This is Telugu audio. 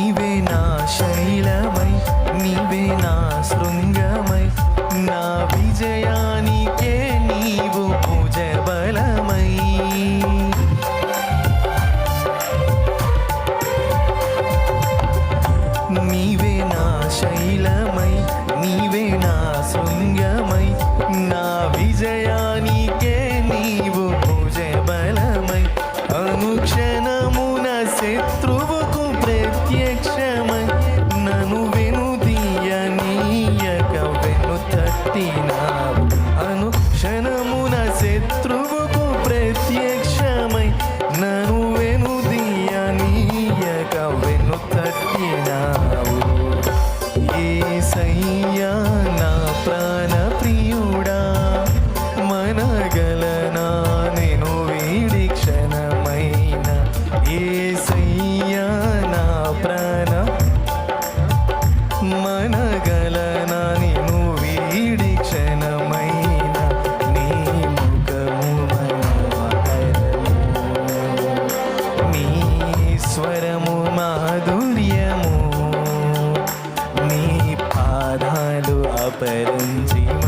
నీవే నా శైలమై నీవే నా శృంగమై నా విజయానికే నీవు భుజ బలమై నీవే నా శైలమై నీవే నా శృంగమై నా విజయానికే నీవు భుజ బలమై అనుక్షణమున శత్రువుకు ప్రత్యక్షమై నన్ను వెనుదీయనీయక వెనుతట్టినావు అనుక్షణమున శత్రువుకు ప్రత్యక్షమై నన్ను వెనుదీయనీయక వెనుతట్టినావు యేసయ్యా నా ప్రాణ ప్రియుడా మనగలనా నేను వీడి క్షణమైన యేసయ్యా నా ప్రాణ మనగలనా నేను వీడి క్షణమైన నీ ముఖము మనోహరము నీ స్వరము మాధుర్యము నీ పాదాలు అపరంజిమ